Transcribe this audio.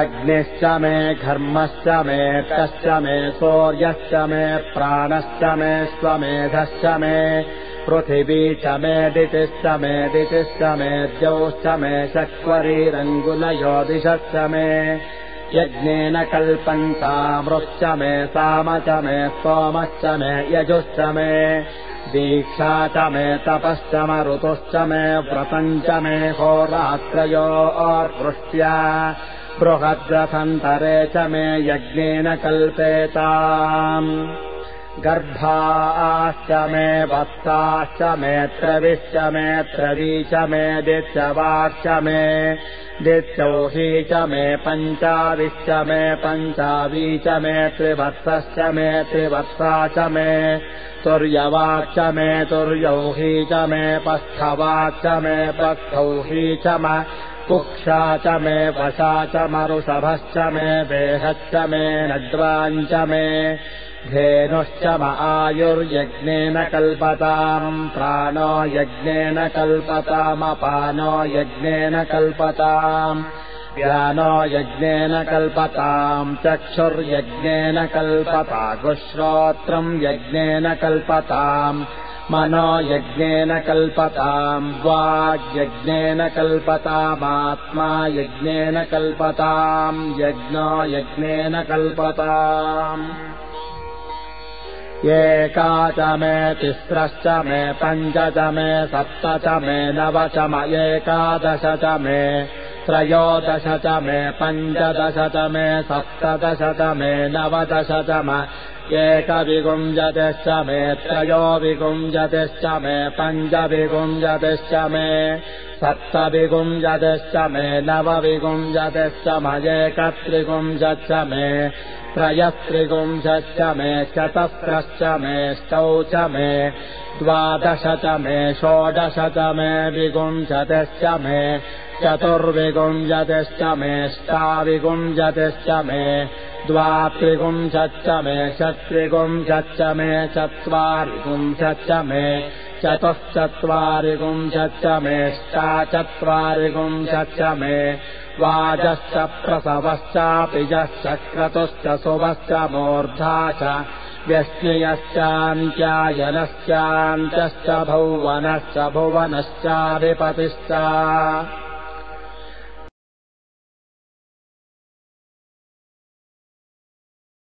अग्निश्च मे घर्मश्च मे तश्च मे सूर्यश्च मे प्राणश्च मे स्वमेधश्च मे पृथिवी च मे दितिश्च मे द्यौश्च मे शक्वरीरङ्गुलयोदिशश्च मे यज्ञेन कल्पन्तामृश्च मे साम च मे सोमश्च मे यजुश्च मे दीक्षा च मे तपश्च मरुतुश्च मे व्रतम् च मे होरात्रयोर्वृष्ट्या बृहद्रथन्तरे च मे यज्ञेन कल्पेताम् गर्भाश्च मे वत्साश्च मे त्रविश्च मे त्रवी च मे दित्यवाश्च मे दित्यौही च मे पञ्चाविश्च मे पञ्चावी च मे त्रिवत्सश्च मे त्रिवत्सा च मे तुर्यवाच्च मे तुर्यौही च मे पस्थवाच्च मे पस्थौही च मे कुक्षा च मे वशा च मरुषभश्च मे वेहश्च मे नड्वाञ्च मे धेनुश्च म आयुर्यज्ञेन कल्पताम् प्राणो यज्ञेन कल्पतामपानो यज्ञेन कल्पताम् व्यानो यज्ञेन कल्पताम् चक्षुर्यज्ञेन कल्पतागुश्रोत्रम् यज्ञेन कल्पताम् मनो यज्ञेन कल्पताम् वाग्यज्ञेन कल्पतामात्मा यज्ञेन कल्पताम् यज्ञो यज्ञेन कल्पताम् एका च मे तिस्रश्च मे पञ्च च मे सप्त च मे नव च म एकादश च मे त्रयोदश च मे पञ्चदश च मे सप्तदश च मे नवदश च म एकविगुञ्जतिश्च मे त्रयोविगुञ्जतिश्च मे पञ्चविगुञ्जतिश्च मे सप्तविगुञ्जतिश्च मे नवविगुञ्जतिश्च म एकत्रिगुञ्जश्च मे त्रयस्त्रिगुंशश्च मे चतस्रश्च मे ष्टौ च मे द्वादश च मे षोडश च मे विगुंशतिश्च मे चतुर्विगुंशतिश्च मे ष्टाविगुंशतिश्च मे द्वात्रिगुंशश्च मे षट्त्रिगुंशश्च मे चत्वारिगुंशश्च मे चतुश्चत्वारिगुंशश्च मे ष्टाचत्वारिगुंशश्च मे वाजश्च प्रसवश्चापिजश्च क्रतुश्च सुवश्च मूर्धा च व्यश्नियश्चान्त्यायनश्चान्तश्च भुवनश्च भुवनश्चाधिपतिश्च